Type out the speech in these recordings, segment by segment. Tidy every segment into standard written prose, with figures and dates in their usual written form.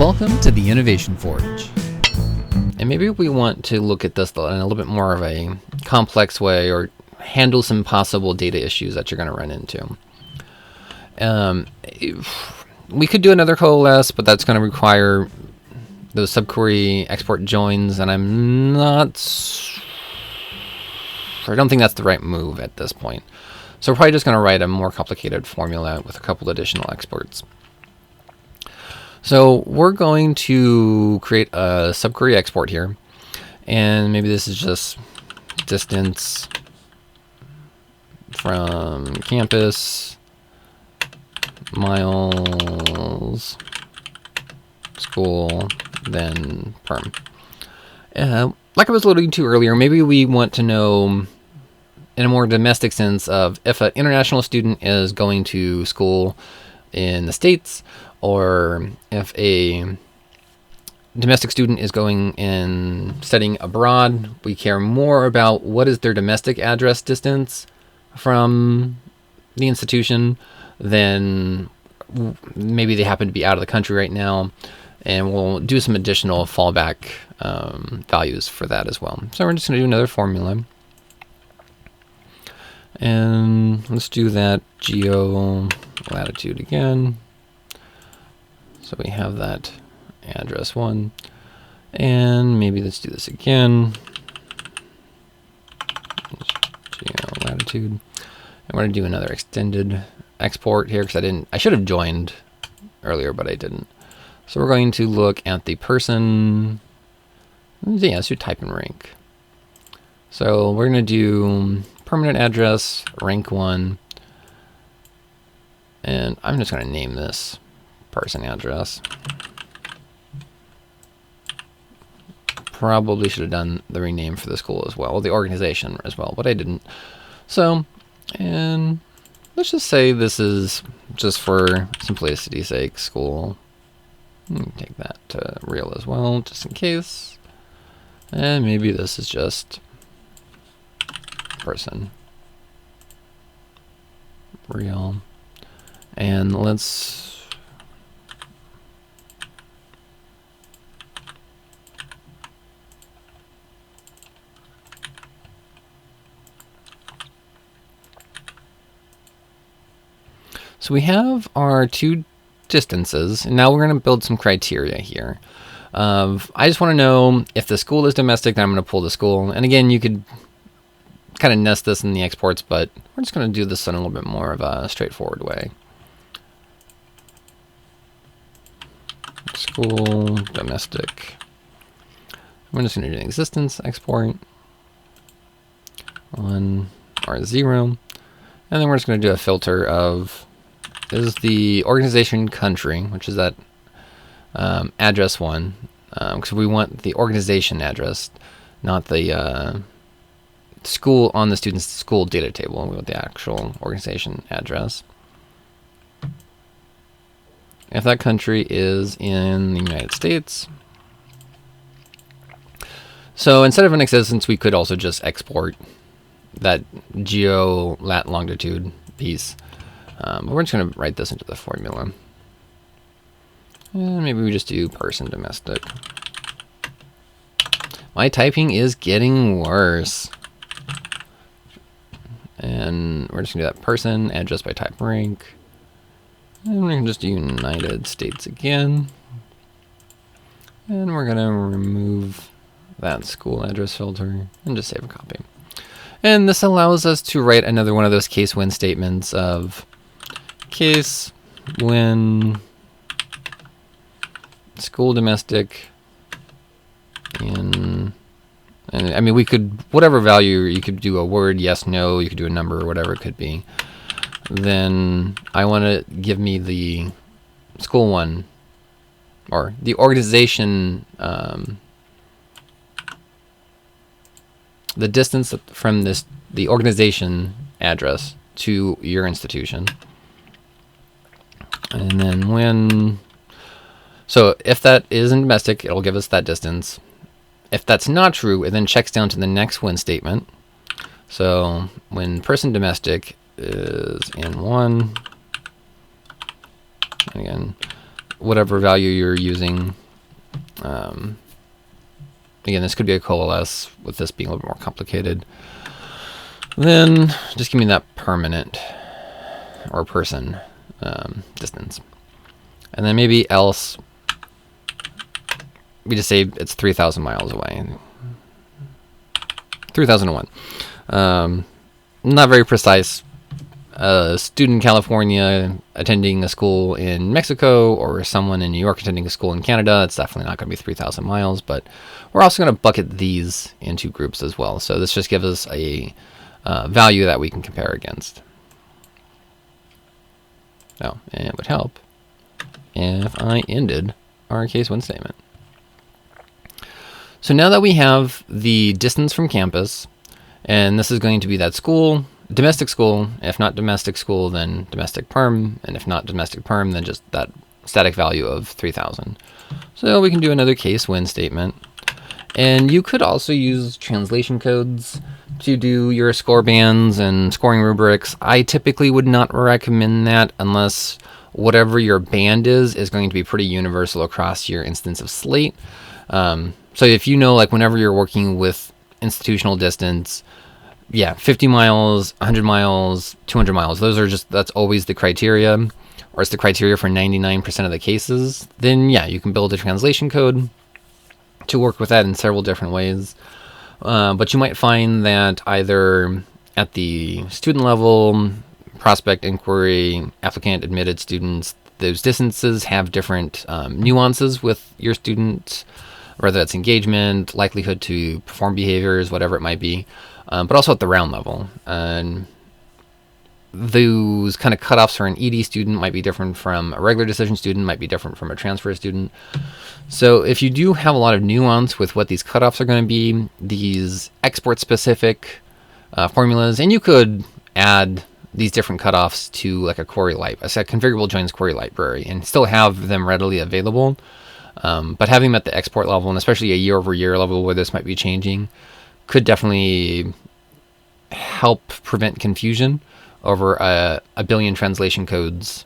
Welcome to the Innovation Forge. And maybe we want to look at this in a little bit more of a complex way, or handle some possible data issues that you're going to run into. We could do another coalesce, but that's going to require those subquery export joins, and I don't think that's the right move at this point. So we're probably just going to write a more complicated formula with a couple additional exports. So we're going to create a subquery export here, and maybe this is just distance from campus, miles, school, then perm. Like I was alluding to earlier, maybe we want to know in a more domestic sense of if an international student is going to school in the States, or if a domestic student is going and studying abroad. We care more about what is their domestic address distance from the institution than maybe they happen to be out of the country right now, and we'll do some additional fallback values for that as well. So we're just going to do another formula, and let's do that geo latitude again. So we have that address 1, and maybe let's do this again. Geo latitude. And we're going to do another extended export here because I should have joined earlier, but I didn't. So we're going to look at the person. Yeah, let's do type and rank. So we're going to do permanent address, rank 1, and I'm just going to name this person address. Probably should have done the rename for the school as well, the organization as well, but I didn't. So, and let's just say this is just for simplicity's sake, school. Take that to real as well, just in case. And maybe this is just person. Real. And let's so we have our two distances, and now we're going to build some criteria here. I just want to know if the school is domestic, then I'm going to pull the school. And again, you could kind of nest this in the exports, but we're just going to do this in a little bit more of a straightforward way. School, domestic. I'm just going to do an existence export. 1 or 0. And then we're just going to do a filter of, is the organization country, which is that address 1, because we want the organization address, not the school on the student's school data table. We want the actual organization address. If that country is in the United States. So instead of an existence, we could also just export that geo lat longitude piece. But we're just going to write this into the formula. And maybe we just do person domestic. My typing is getting worse. And we're just going to do that person, address by type rank. And we can just do United States again. And we're going to remove that school address filter and just save a copy. And this allows us to write another one of those case when statements of case when school domestic in, and I mean, we could, whatever value, you could do a word, yes, no, you could do a number, or whatever it could be. Then I want to give me the school one, or the organization, the distance from the organization address to your institution. And then when, so if that is in domestic, it'll give us that distance. If that's not true, it then checks down to the next when statement. So when person domestic is in 1, again, whatever value you're using. Again, this could be a coalesce, with this being a little bit more complicated. Then just give me that permanent or person distance. And then maybe else, we just say it's 3,000 miles away. 3,001. Not very precise. A student in California attending a school in Mexico, or someone in New York attending a school in Canada, it's definitely not going to be 3,000 miles, but we're also going to bucket these into groups as well. So this just gives us a value that we can compare against. Oh, and it would help if I ended our case when statement. So now that we have the distance from campus, and this is going to be that school, domestic school. If not domestic school, then domestic perm, and if not domestic perm, then just that static value of 3,000. So we can do another case when statement. And you could also use translation codes to do your score bands and scoring rubrics. I typically would not recommend that unless whatever your band is going to be pretty universal across your instance of Slate. So if you know, like whenever you're working with institutional distance, yeah, 50 miles, 100 miles, 200 miles, that's always the criteria, or it's the criteria for 99% of the cases, then yeah, you can build a translation code to work with that in several different ways. But you might find that either at the student level, prospect, inquiry, applicant, admitted students, those distances have different nuances with your students, whether that's engagement, likelihood to perform behaviors, whatever it might be. But also at the round level. And those kind of cutoffs for an ED student might be different from a regular decision student, might be different from a transfer student. So if you do have a lot of nuance with what these cutoffs are going to be, these export-specific formulas, and you could add these different cutoffs to like a query a configurable joins query library, and still have them readily available. But having them at the export level, and especially a year-over-year level where this might be changing, could definitely help prevent confusion over a billion translation codes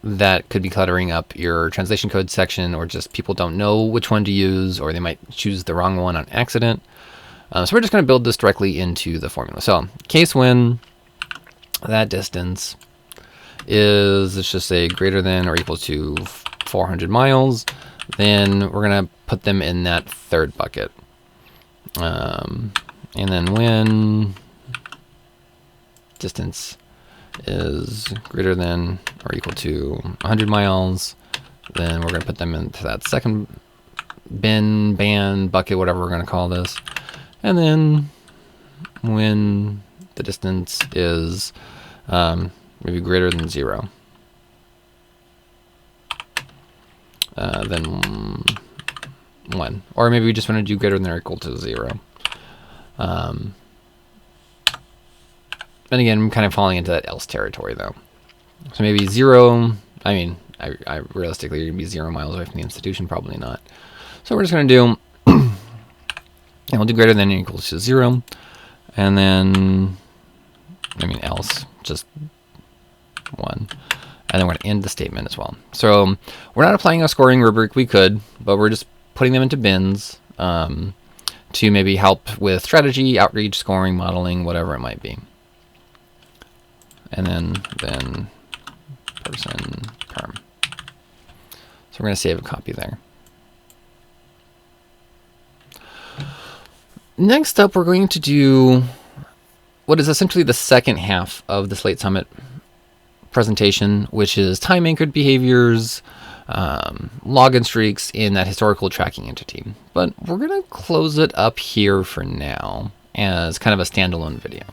that could be cluttering up your translation code section, or just people don't know which one to use, or they might choose the wrong one on accident. So we're just going to build this directly into the formula. So case when that distance is, let's just say, greater than or equal to 400 miles, then we're going to put them in that third bucket. And then when distance is greater than or equal to 100 miles, then we're going to put them into that second band, bucket, whatever we're going to call this. And then when the distance is maybe greater than 0, then 1. Or maybe we just want to do greater than or equal to 0. And again, I'm kind of falling into that else territory though. So maybe 0, I realistically, you're going to be 0 miles away from the institution, probably not. So we're just going to do, and we'll do greater than or equal to 0. And then, else, just 1. And then we're going to end the statement as well. So we're not applying a scoring rubric. We could, but we're just putting them into bins to maybe help with strategy, outreach, scoring, modeling, whatever it might be. And then person perm. So we're going to save a copy there. Next up, we're going to do what is essentially the second half of the Slate Summit presentation, which is time anchored behaviors, login streaks in that historical tracking entity. But we're going to close it up here for now as kind of a standalone video.